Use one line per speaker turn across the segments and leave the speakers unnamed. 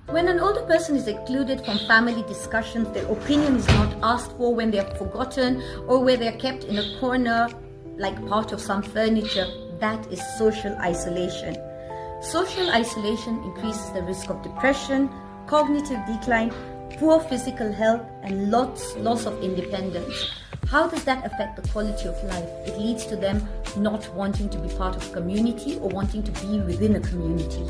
When an older person is excluded from family discussions, their opinion is not asked for, when they are forgotten, or where they are kept in a corner like part of some furniture, that is social isolation. Social isolation increases the risk of depression, cognitive decline, poor physical health, and loss of independence. How does that affect the quality of life? It leads to them not wanting to be part of a community or wanting to be within a community.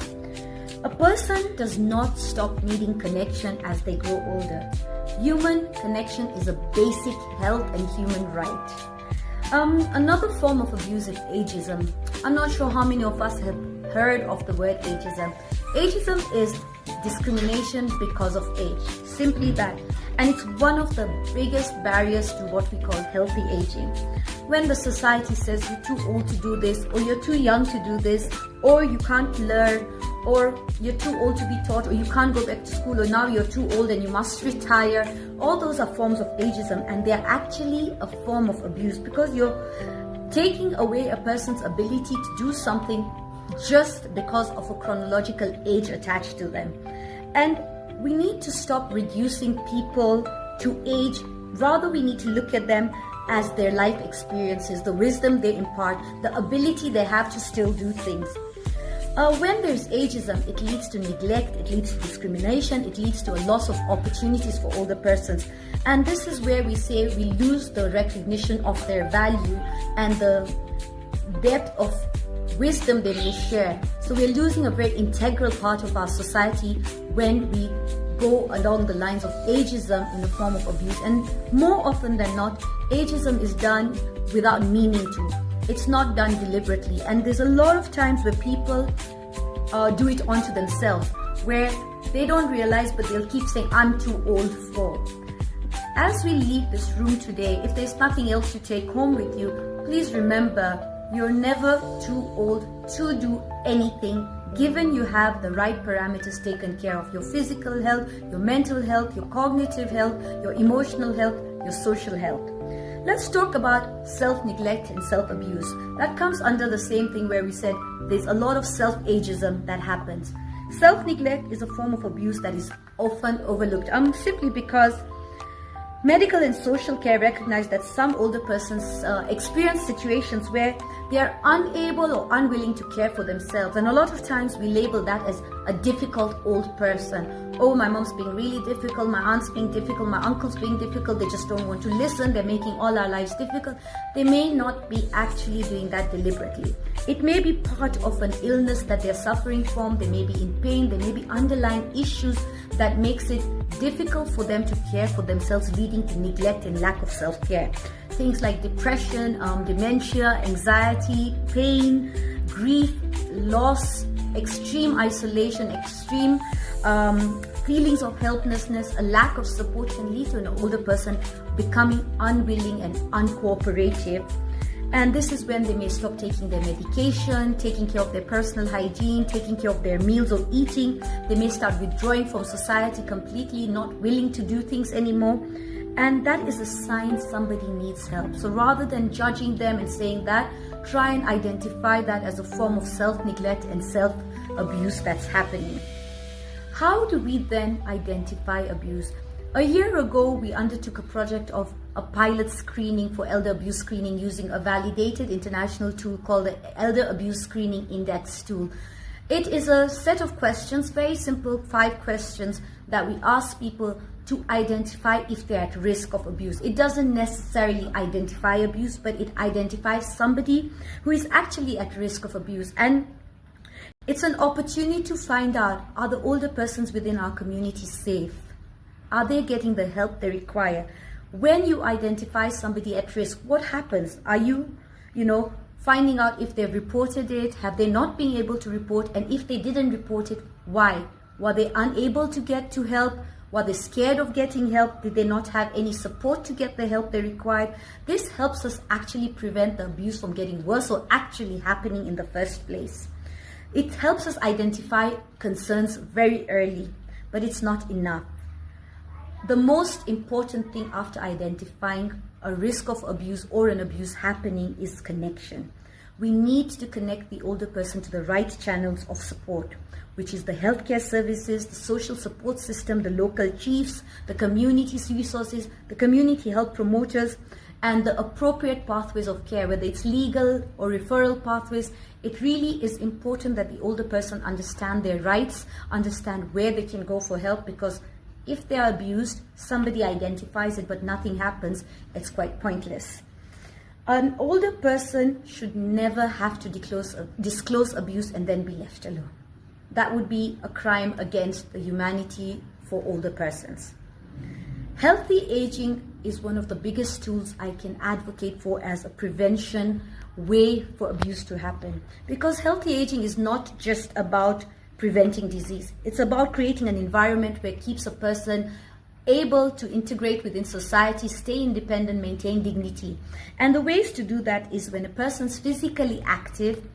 A person does not stop needing connection as they grow older. Human connection is a basic health and human right. Another form of abuse is ageism. I'm not sure how many of us have heard of the word ageism. Ageism is discrimination because of age, simply that. And it's one of the biggest barriers to what we call healthy aging. When the society says you're too old to do this, or you're too young to do this, or you can't learn, or you're too old to be taught, or you can't go back to school, or now you're too old and you must retire, all those are forms of ageism, and they're actually a form of abuse because you're taking away a person's ability to do something just because of a chronological age attached to them. And we need to stop reducing people to age. Rather, we need to look at them as their life experiences, the wisdom they impart, the ability they have to still do things. When there's ageism, it leads to neglect, it leads to discrimination, it leads to a loss of opportunities for older persons. And this is where we say we lose the recognition of their value and the depth of wisdom they may share. So we're losing a very integral part of our society when we go along the lines of ageism in the form of abuse. And more often than not, ageism is done without meaning to. It's not done deliberately. And there's a lot of times where people do it onto themselves, where they don't realize, but they'll keep saying, I'm too old for. As we leave this room today, if there's nothing else to take home with you, please remember, you're never too old to do anything, given you have the right parameters taken care of: your physical health, your mental health, your cognitive health, your emotional health, your social health. Let's talk about self-neglect and self-abuse. That comes under the same thing where we said there's a lot of self-ageism that happens. Self-neglect is a form of abuse that is often overlooked, simply because medical and social care recognize that some older persons experience situations where they are unable or unwilling to care for themselves. And a lot of times we label that as a difficult old person. Oh, my mom's being really difficult, my aunt's being difficult, my uncle's being difficult, they just don't want to listen, they're making all our lives difficult. They may not be actually doing that deliberately. It may be part of an illness that they're suffering from, they may be in pain, there may be underlying issues that makes it difficult for them to care for themselves, leading to neglect and lack of self-care. Things like depression, dementia, anxiety, pain, grief, loss, extreme isolation, extreme feelings of helplessness, a lack of support can lead to an older person becoming unwilling and uncooperative. And this is when they may stop taking their medication, taking care of their personal hygiene, taking care of their meals or eating. They may start withdrawing from society completely, not willing to do things anymore. And that is a sign somebody needs help. So rather than judging them and saying that, try and identify that as a form of self-neglect and self-abuse that's happening. How do we then identify abuse? A year ago, we undertook a project of a pilot screening for elder abuse screening using a validated international tool called the Elder Abuse Screening Index tool. It is a set of questions, very simple, 5 questions that we ask people to identify if they're at risk of abuse. It doesn't necessarily identify abuse, but it identifies somebody who is actually at risk of abuse. And it's an opportunity to find out, are the older persons within our community safe? Are they getting the help they require? When you identify somebody at risk, what happens? Are you, finding out if they've reported it? Have they not been able to report? And if they didn't report it, why? Were they unable to get to help? Were they scared of getting help? Did they not have any support to get the help they required? This helps us actually prevent the abuse from getting worse or actually happening in the first place. It helps us identify concerns very early, but it's not enough. The most important thing after identifying a risk of abuse or an abuse happening is connection. We need to connect the older person to the right channels of support, which is the healthcare services, the social support system, the local chiefs, the community resources, the community health promoters, and the appropriate pathways of care, whether it's legal or referral pathways. It really is important that the older person understand their rights, understand where they can go for help, because if they are abused, somebody identifies it but nothing happens, it's quite pointless. An older person should never have to disclose abuse and then be left alone. That would be a crime against the humanity for older persons. Healthy aging is one of the biggest tools I can advocate for as a prevention way for abuse to happen. Because healthy aging is not just about preventing disease. It's about creating an environment where it keeps a person able to integrate within society, stay independent, maintain dignity. And the ways to do that is when a person's physically active,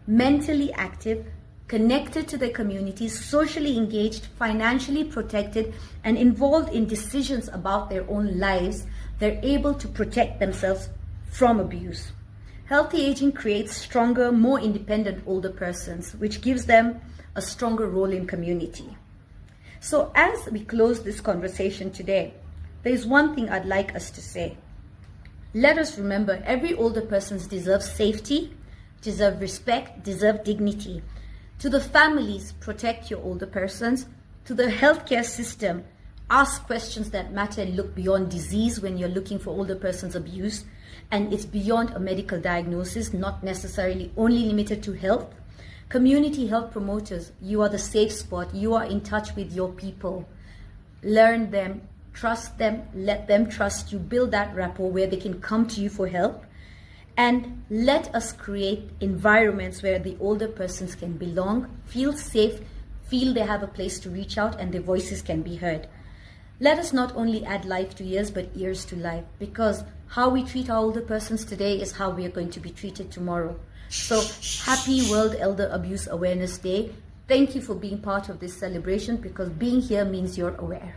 mentally active, connected to their communities, socially engaged, financially protected, and involved in decisions about their own lives, they're able to protect themselves from abuse. Healthy aging creates stronger, more independent older persons, which gives them a stronger role in community. So as we close this conversation today, there's one thing I'd like us to say. Let us remember every older person deserves safety, deserves respect, deserves dignity. To the families, protect your older persons. To the healthcare system, ask questions that matter and look beyond disease when you're looking for older persons' abuse. And it's beyond a medical diagnosis, not necessarily only limited to health. Community health promoters, you are the safe spot. You are in touch with your people. Learn them, trust them, let them trust you. Build that rapport where they can come to you for help. And let us create environments where the older persons can belong, feel safe, feel they have a place to reach out, and their voices can be heard. Let us not only add life to years, but years to life, because how we treat our older persons today is how we are going to be treated tomorrow. So happy World Elder Abuse Awareness Day. Thank you for being part of this celebration, because being here means you're aware.